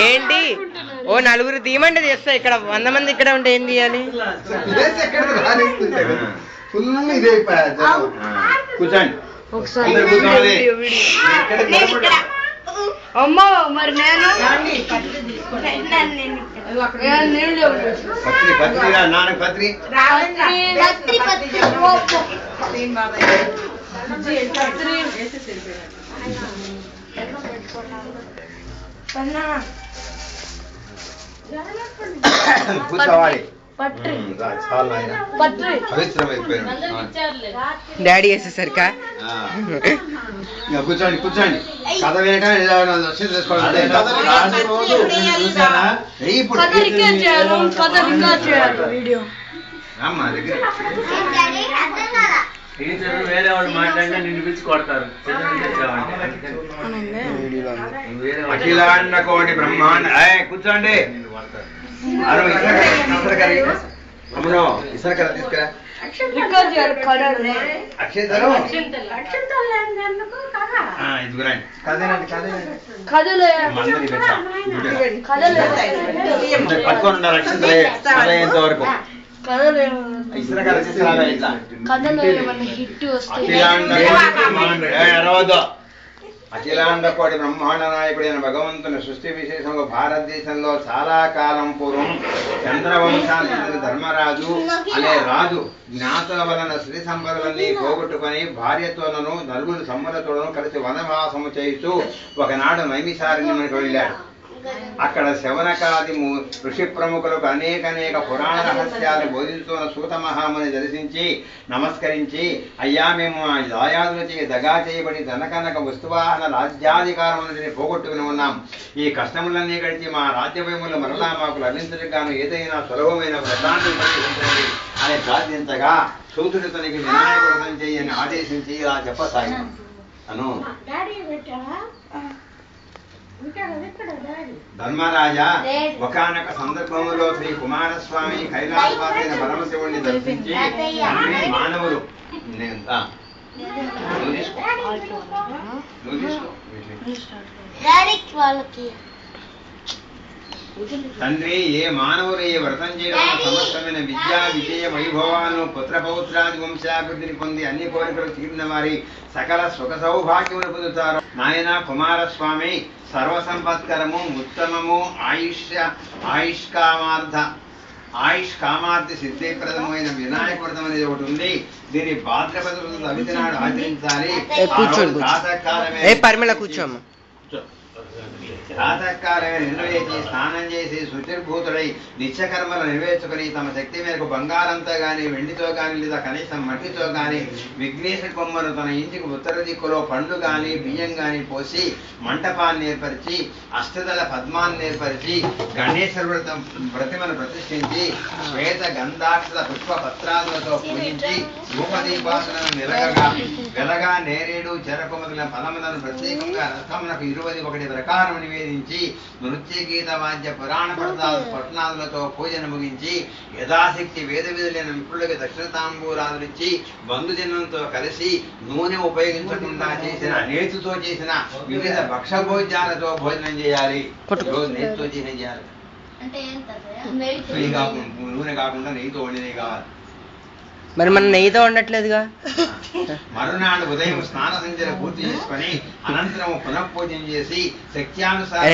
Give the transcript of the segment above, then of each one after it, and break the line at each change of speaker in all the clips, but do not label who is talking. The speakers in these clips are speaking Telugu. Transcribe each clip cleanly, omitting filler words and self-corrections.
ఏంటి ఓ నలుగురు తీయమంటే చేస్తా ఇక్కడ 100 మంది ఇక్కడ ఉంటే ఏం తీయాలి
కూర్చోండి
అమ్మా మరి నేను
పత్రి కూర్చోవాలి
డాడీ వేసేసరికా
కూర్చోండి కూర్చోండి కథ వినక
టీచర్ వేరే వాళ్ళు మాట్లాడినా నిన్ను పిలిచి కొడతారు.
అఖిలాండ కోటి బ్రహ్మాండ కూర్చోండి. ఇసరకర తీసుకురా పట్టుకొని ఉండాలి అక్షంతలే అయ్యేంత వరకు అఖిలాండ కోటి బ్రహ్మాండ నాయకుడైన భగవంతుని సృష్టి విశేషంగా భారతదేశంలో చాలా కాలం పూర్వం చంద్రవంశానికి చెందిన ధర్మరాజు అనే రాజు జ్ఞాతుల వలన శ్రీ సంపదలన్నీ పోగొట్టుకుని భార్యతోనూ 4 సంవత్సరాలతోనూ కలిసి వనవాసము చేస్తూ ఒకనాడు నైమిషారణ్యానికి వెళ్ళాడు. అక్కడ శవనకాది ఋషి ప్రముఖులకు అనేక పురాణ రహస్యాలు బోధిస్తున్న సూత మహాముని దర్శించి నమస్కరించి, అయ్యా మేము ఆ దాయాదులచే దగా చేయబడి ధనకనక వస్తువాహన రాజ్యాధికారములని పోగొట్టుకుని ఉన్నాం. ఈ కష్టములన్నీ గడిచి మా రాజ్యభూములు మరలా మాకు లభించడానికి గాను ఏదైనా సులభమైన వ్రతాన్ని ఉపయోగించండి అని ప్రార్థించగా సూతుడు తనకి వినాయక వ్రతం చేయని ఆదేశించి ఇలా చెప్పసాగిన అను ధర్మరాజా ఒకానొక సందర్భంలో శ్రీ కుమారస్వామి కైలాసవాసైన పరమశివుణ్ణి దర్శించి మానవులు తండ్రి ఏ మానవులు ఏ వ్రతం చేయడం సమస్తమైన విద్యా విజయ వైభవాలను పుత్రపౌత్రాది వంశాభివృద్ధిని పొంది అన్ని కోరికలు తీరిన వారి సకల సుఖ సౌభాగ్యములు పొందుతారు. నాయన కుమారస్వామి సర్వసంపత్కరము ఉత్తమము ఆయుష్కామార్థ సిద్ధిప్రదమైన వినాయక వ్రతం అనేది ఒకటి ఉంది. దీన్ని భాద్రపద సవితి నాడు ఆచరించాలి. ప్రాతకాలమే నిర్వహించి స్నానం చేసి శుచిర్భూతుడై నిత్యకర్మలు నెరవేర్చుకుని తమ శక్తి మేరకు బంగారంతో గాని వెండితో గాని లేదా కనీసం మట్టితో గాని విఘ్నేశ కొమ్మను తన ఇంటికి ఉత్తర దిక్కులో పండ్లు గాని బియ్యం గాని పోసి మంటపాన్ని ఏర్పరిచి అష్టదళ పద్మాన్ని ఏర్పరిచి గణేశ్వర ప్రతిమను ప్రతిష్ఠించి శ్వేత గంధాక్షర పుష్ప పత్రాదులతో పూజించి ధూపదీపాసనను వెలగా నేరేడు చెరకు మొదలైన ఫలములను ప్రత్యేకంగా రథమునకు 21 ప్రకారం నివేదించి నృత్య గీత వాద్య పురాణ పట్టణాదులతో పూజను ముగించి యథాశక్తి వేద విధులైన విప్రులకి దక్షిణ తాంబూరాదులిచ్చి బంధుజనంతో కలిసి నూనె ఉపయోగించకుండా చేసిన నేతితో చేసిన వివిధ భక్షభోజ్యాలతో భోజనం చేయాలి. నేతితో చేయాలి, నూనె కాకుండా నెయ్యితో వండినవి కావాలి.
మరి మన నెయ్యితో ఉండట్లేదుగా.
మరునాడు ఉదయం స్నాన సంధ్యలు పూర్తి చేసుకుని అనంతరం పునఃపూజన చేసి శక్త్యానుసారం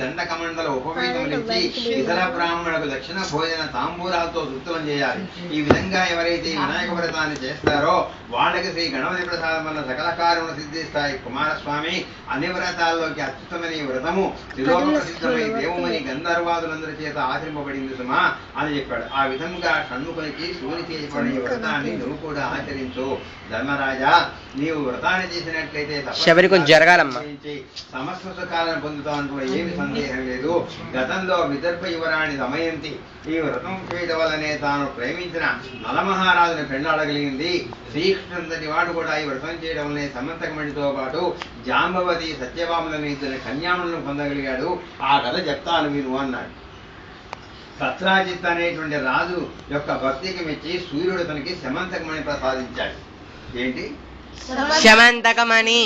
దండకమండల ఉపవేదములిచ్చి ఇతర బ్రాహ్మణులకు దక్షిణ భోజన తాంబూరాలతో తృప్తం చేయాలి. ఈ విధంగా ఎవరైతే వినాయక వ్రతాన్ని చేస్తారో వాళ్ళకి శ్రీ గణపతి ప్రసాదం వల్ల సకల కార్యములు సిద్ధిస్తాయి. కుమారస్వామి అన్ని వ్రతాల్లోకి అత్యుత్తమైన ఈ వ్రతము త్రిలోక ప్రసిద్ధమై దేవుమని గంధర్వాదులందరి చేత ఆచరింపబడింది సుమా అని చెప్పాడు. ఆ విధంగా షణ్ముఖునికి శివుని చేయబడిన ఈ వ్రతాన్ని నువ్వు కూడా ఆచరించు. ధర్మరాజా, నీవు వ్రతాన్ని చేసినట్లయితే సమస్త సుఖాలను పొందుతాను కూడా ఏమి సందేహం లేదు. గతంలో విదర్భ యువరాణి దమయంతి ఈ వ్రతం చేయడం వల్లనే తాను ప్రేమించిన నలమహారాజును పెండాడగలిగింది. శ్రీకృష్ణుడి వాడు కూడా ఈ వ్రతం చేయడం వల్లనే సమంతకమణితో పాటు జాంబవతి సత్యభాములను ఇద్దరు కన్యాములను పొందగలిగాడు. ఆ కథ చెప్తాను మీరు అన్నాడు. సత్రాజిత్ అనేటువంటి రాజు యొక్క భక్తికి మెచ్చి సూర్యుడు తనకి సమంతకమణి ప్రసాదించాడు. ఏంటి
శమంతకమణి.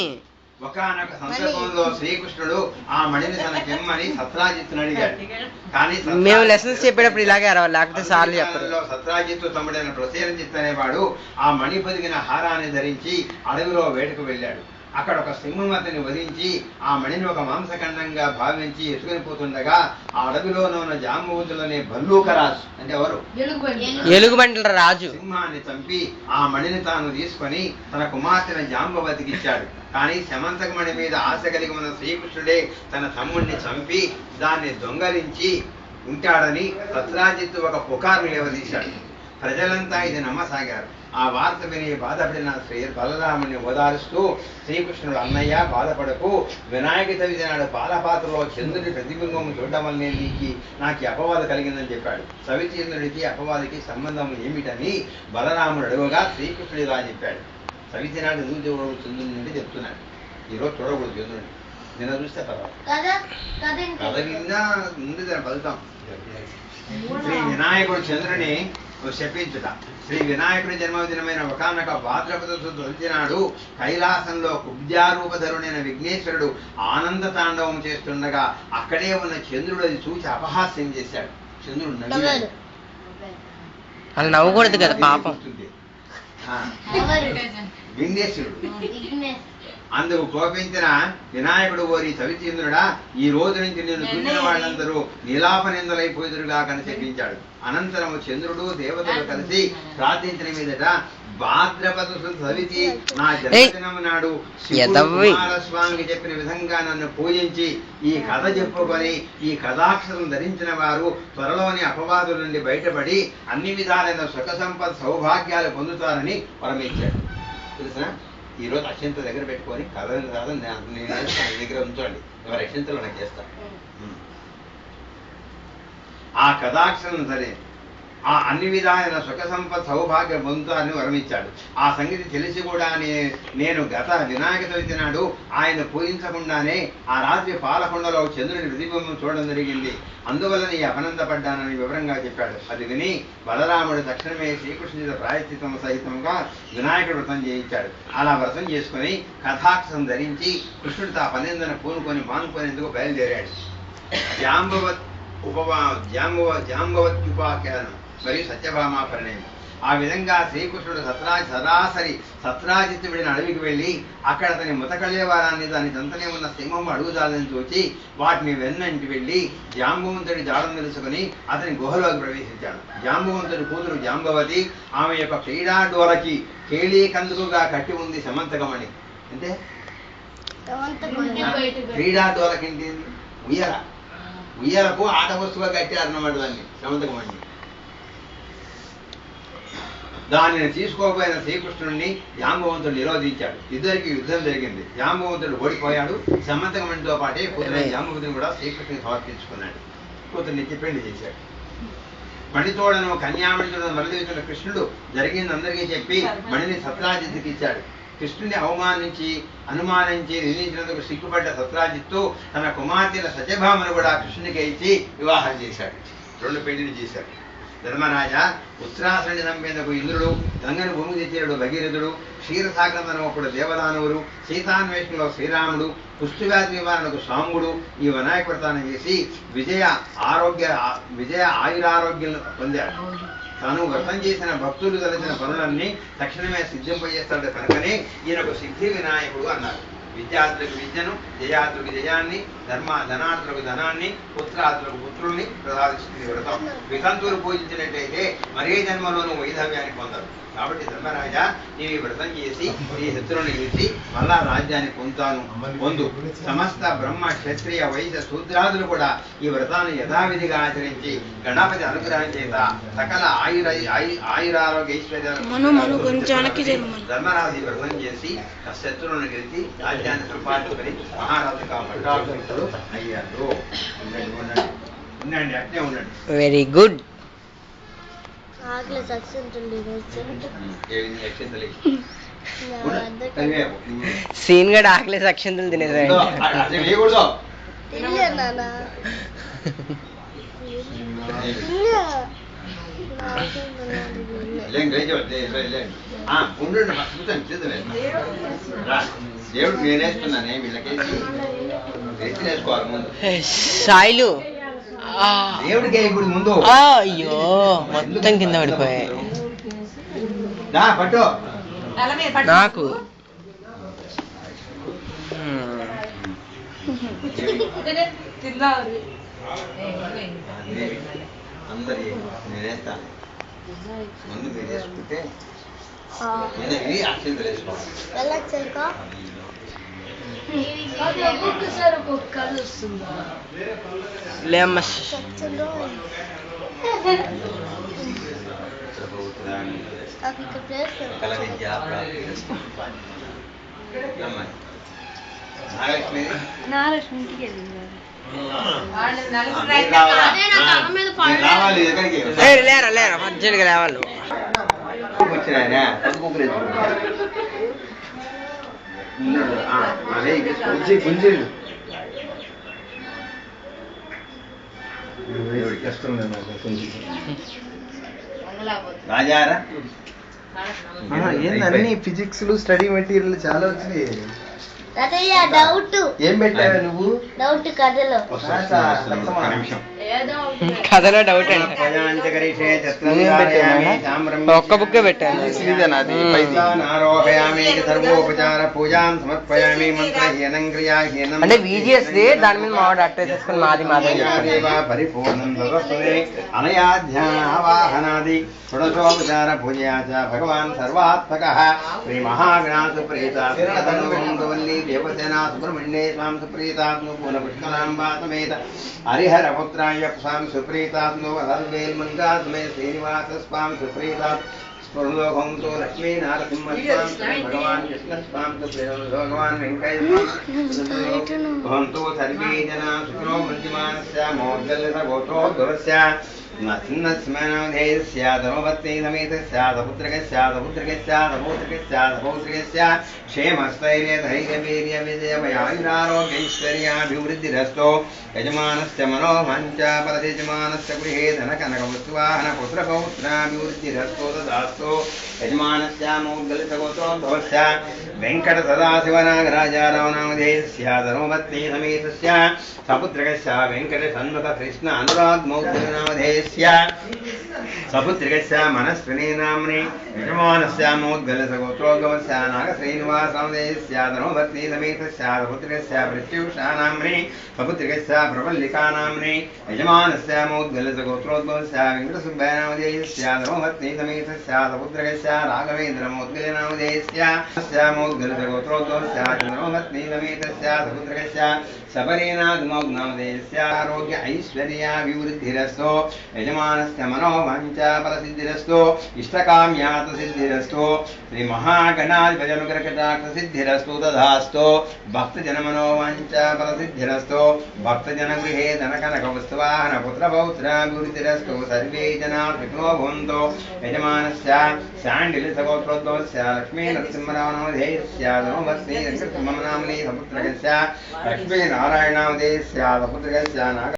ఒకానొక సందర్భంలో శ్రీకృష్ణుడు ఆ మణిని తనకిమ్మని సత్రాజిత్తును అడిగాడు. కానీ
మేము లెసన్స్ చెప్పేటప్పుడు ఇలాగే అరవాలి, లేకపోతే సార్లు చెప్పరు.
సత్రాజిత్తు తమ్ముడైన ప్రసేనజిత్ అనేవాడు ఆ మణి పొదిగిన హారాన్ని ధరించి అడవిలో వేటకు వెళ్ళాడు. అక్కడ ఒక సింహం అతన్ని వధించి ఆ మణిని ఒక మాంసఖండంగా భావించి ఎత్తుకుని పోతుండగా ఆ అడవిలోనే ఉన్న జాంబవంతులనే భల్లూకరాజు అంటే ఎవరు,
ఎలుగుబంట్ల రాజు,
సింహాన్ని చంపి ఆ మణిని తాను తీసుకొని తన కుమార్తెన జాంబవతికి ఇచ్చాడు. కానీ శమంతక మణి మీద ఆశ కలిగి ఉన్న శ్రీకృష్ణుడే తన తమ్ముడిని చంపి దాన్ని దొంగలించి ఉంటాడని సత్రాజిత్తు ఒక పుకార్ను లేవదీశాడు. ప్రజలంతా ఇది నమ్మసాగారు. ఆ వార్త విని బాధపడిన శ్రీ బలరాముని ఓదారుస్తూ శ్రీకృష్ణుడు, అన్నయ్య బాధపడకు, వినాయక చవితి నాడు పాలపాత్రలో చంద్రుడి ప్రతిబింబం చూడడం వల్లనే నాకు అపవాదు కలిగిందని చెప్పాడు. సవిచంద్రుడికి అపవాదికి సంబంధం ఏమిటని బలరాముడు అడుగుగా శ్రీకృష్ణుడు ఇలా చెప్పాడు. సవితి నాడు ఎందుకు చూడకూడదు చంద్రుడి నుండి చెప్తున్నాడు. ఈరోజు చూడకూడదు చంద్రుడిని, నిన్న చూస్తే పర్వాలేదు. కథ విన్నా ముందు దాని ఫలితం. శ్రీ వినాయకుడు చంద్రుని శపించుట. శ్రీ వినాయకుడి జన్మదినమైన ఒకానొక భాద్రపద శుద్ధి నాడు కైలాసంలో కుబ్జారూపధరుడైన విఘ్నేశ్వరుడు ఆనంద తాండవం చేస్తుండగా అక్కడే ఉన్న చంద్రుడు అది చూసి అపహాస్యం చేశాడు. చంద్రుడు నవ్వాడు.
వాళ్ళు నవ్వకూడదు కదా పాపం.
విఘ్నేశ్వరుడు. అందుకు కోపించిన వినాయకుడు కోరి సవిచంద్రుడా, ఈ రోజు నుంచి నేను చూసిన వాళ్ళందరూ నీలాపనిందలైపోదురుగా కని చెప్పించాడు. అనంతరము చంద్రుడు దేవతలు కలిసి ప్రార్థించిన మీదట భాద్రపద సవితి నా జన్మదినం నాడు కుమారస్వామికి చెప్పిన విధంగా నన్ను పూజించి ఈ కథ చెప్పుకొని ఈ కథాక్షరం ధరించిన వారు త్వరలోని అపవాదుల నుండి బయటపడి అన్ని విధాలైన సుఖ సంపద సౌభాగ్యాలు పొందుతారని వరమిచ్చాడు. తెలుసా, ఈ రోజు అక్షంత దగ్గర పెట్టుకొని కథని రాదు నేను దగ్గర ఉంచండి, ఎవరి అక్షంతలు నాకు చేస్తాను. ఆ కథాక్షరం సరే ఆ అన్ని విధాలైన సుఖ సంపద సౌభాగ్యం పొందుతారని వరమిచ్చాడు. ఆ సంగతి తెలిసి కూడా నేను గత వినాయక చవితి నాడు ఆయన పూజించకుండానే ఆ రాత్రి పాలకొండలో చంద్రుని ప్రతిబింబం చూడడం జరిగింది. అందువల్ల నీ అపనందపడ్డానని వివరంగా చెప్పాడు. అది విని బలరాముడు తక్షణమే శ్రీకృష్ణుడి ప్రాయశ్చితం సహితంగా వినాయకుడు వ్రతం చేయించాడు. అలా వ్రతం చేసుకుని కథాక్షరం ధరించి కృష్ణుడు తా పనిందన పూనుకొని మానుకునేందుకు బయలుదేరాడు. జాంబవత్యుపాఖ్యానం మరియు సత్యభామ పరిణయం. ఆ విధంగా శ్రీకృష్ణుడు సరాసరి సత్రాజిత్తుడిని అడవికి వెళ్ళి అక్కడ అతని ముతకళేవారాన్ని దాని దంతనే ఉన్న సింహం అడుగుదాలని చూచి వాటిని వెన్నంటి వెళ్ళి జాంబవంతుడి జాడం తెలుసుకుని అతని గుహలోకి ప్రవేశించాడు. జాంబవంతుడి కూతురు జాంబవతి, ఆమె యొక్క క్రీడాడోలకి కేళీ కందుకుగా కట్టి ఉంది శమంతకమణి. అంటే క్రీడాడోలకింటి ఉయ్యల, ఉయ్యలకు ఆట వస్తువుగా కట్టారన్నమాట దాన్ని శమంతకమణి. దానిని తీసుకోబోయిన శ్రీకృష్ణుడిని జాంబవంతుడు నిరోధించాడు. ఇద్దరికి యుద్ధం జరిగింది. జాంబవంతుడు ఓడిపోయాడు. శమంతకమణితో పాటే కూతురైన జాంబవతిని కూడా శ్రీకృష్ణుని సమర్పించుకున్నాడు. కూతుర్నికి పెళ్లి చేశాడు. మణితోడను కన్యామణితోడను మరలిస్తున్న కృష్ణుడు జరిగింది అందరికీ చెప్పి మణిని సత్రాజిత్తుకి ఇచ్చాడు. కృష్ణుని అనుమానించి నిందించినందుకు సిగ్గుపడ్డ సత్రాజిత్తు తన కుమార్తెల సత్యభామను కూడా కృష్ణునికి ఇచ్చి వివాహం చేశాడు. 2 పెళ్లిని చేశాడు. ధర్మరాజా, ఉత్తరాసురుని చంపేందుకు ఇంద్రుడు, గంగను భూమి తెచ్చేడు భగీరథుడు, క్షీరసాగరం ఒకడు దేవదానవులు, సీతాన్వేషణలో శ్రీరాముడు, కుష్ఠవ్యాధి నివారణకు సాంబుడు ఈ వినాయక వ్రతాన్ని చేసి విజయ ఆయురారోగ్యం పొందాడు. తాను వ్రతం చేసిన భక్తులు తలచిన పనులన్నీ తక్షణమే సిద్ధింపజేస్తాడు కనుకనే ఈయనకు సిద్ధి వినాయకుడు అన్నారు. విద్యార్థులకు విద్యను, జయార్థులకు జయాన్ని, ధనార్థులకు ధనాన్ని, పుత్రార్థులకు పుత్రుల్ని ప్రసాదిస్తుంది వ్రతం. వితంతువులు పూజించినట్టయితే మరే జన్మలోనూ వైధవ్యాన్ని పొందరు. కాబట్టి ధర్మరాజా, నీవు వ్రతం చేసి నీ శత్రువుని గెలిచి మళ్ళా రాజ్యాన్ని పొందు. సమస్త బ్రహ్మ క్షత్రియ వైశ్య శూద్రాదులు కూడా ఈ వ్రతాన్ని యథావిధిగా ఆచరించి గణపతి అనుగ్రహం చేత సకల ఆయురారోగ్య ఐశ్వర్యాలు ధర్మరాజు ఈ వ్రతం చేసి శత్రువులను గెలిచి రాజ్యాన్ని సంపాదించుకొని మహారాజుగా పట్టాభిషిక్తుడు అయ్యాడు. ఉండండి, అట్నే ఉండండి.
Very good. సీన్ గడ ఆకలేసి అక్షంతలు తినేదా?
వెళ్ళండి వెళ్ళండి ఉండండి కూర్చోండి చేతులేదు రా దేవుడికి నేనేస్తున్నానే వీళ్ళకేసి వేసి వేసుకోవాలి ముందు
సాయిలు
దేవుడికి ఇప్పుడు ముందు
అయ్యో మొత్తం కింద పడిపోయాయి
దా పట్టు
నాకు
అందరి నేనేస్తాను ముందు మీరు చేసుకుంటే ముందు ఇవి అక్షంతలు వేసుకోవాలి
లేమ్మ
కల విద్య మహాలక్ష్మి రావాలి ఎక్కడికి
లేరా లేరా అర్జెంట్గా లేవాలి
వచ్చినాయనే అదే గుంజి రాజారా
ఏందన్నీ ఫిజిక్స్ స్టడీ మెటీరియల్ చాలా వచ్చినాయి.
డౌట్
ఏం పెట్టావా నువ్వు?
డౌట్ కథలో
కథలో డౌట్ అండి ఒక్క బుక్కే పెట్టాను
ఇదేనా అది?
అంటే VGS ది దాని మీద మావాడు అట్ట తీసుకుని మాది మాది
పరిపూర్ణం అనయాధ్యావాహనాది షోడశోపచార పూజయా చ భగవాన్ సర్వాత్మక శ్రీ మహాగణాథ ప్రీత వల్లి దేవసేనా సుబ్రహ్మణ్యే స్వామి సుప్రీతాత్మ పూల పుష్కలాంబా సమేత హరిహర పుత్రాయ స్వామి సుప్రీతాత్మ హర్వేల్మంగా సమేత శ్రీనివాస స్వామి సుప్రీతాత్ స్వరలోకం తో లక్ష్మీ నారసింహ స్వామి భగవాన్ కృష్ణ స్వామి భగవాన్ వెంకయ్య భవంతో సర్వే జనా సుఖినో మంత్రిమానస్య మోర్గల్య గోత్రోద్భవస్య क्षेमस्थैर्यधैर्यवीर्यविजयमयायुरारोग्यैश्वर्याभिवृद्धिरस्तो यजमानस्य मनोमञ्च परयजमानस्य गृहे धनकनकवस्तुवाहन पुत्रपौत्राभिवृद्धिरस्तो ददास्तो यजमानस्यामोद्गलितगोत्रोद्भवस्य वेङ्कटसदाशिवनागराजारावनामधेयस्य धर्मपत्नी समेतस्य सपुत्रकस्य वेङ्कटषण्मुख कृष्ण अनुराग्मौद्गलनामधेयस्य सपुत्रिकस्य मनस्विनी नाम्नि यजमानस्यामोद्गलसगोत्रोद्भवस्य नागश्रीनिवासनामधेयस्य धर्मपत्नी समेतस्य सपुत्रिकस्य प्रत्युषा नाम्नि सपुत्रिकस्य प्रवल्लिका नाम्नि यजमानस्यामोद्गलसगोत्रोद्भवस्य वेङ्कटसुब्बायनामधेयस्य धर्मपत्नी समेतस्य सपुत्रिकस्य राघवेन्द्रमोद्गलनामधेयस्य स्यामोद्गलसगोत्रोद्भवस्य धर्मपत्नी समेतस्य सपुत्रिकस्य सबरीनाथमोग्नामधेयस्य आरोग्य ऐश्वर्याभिवृद्धिरस्तो यजमानस्य मनोवाञ्छ फलसिद्धिरस्तो इष्टकाम्यात् सिद्धिरस्तो श्री महागणाधिपतिनुग्रहकटाक्ष सिद्धिरस्तु तथास्तु भक्तजनमनोवाञ्छ फलसिद्धिरस्तो भक्तजनगृहे धनकनकवस्तुवाहन पुत्रपौत्राभिवृद्धिरस्तु सर्वे जनाः सुखिनो भवन्तु यजमानस्य शाण्डिल्यसगोत्रोद्भवस्य लक्ष्मीनरसिंहनामधेयस्य धर्मपत्नी वेङ्कटसिंहनाम्नि सपुत्रकस्य लक्ष्मीनारायणामधेयस्य सपुत्रकस्य नाग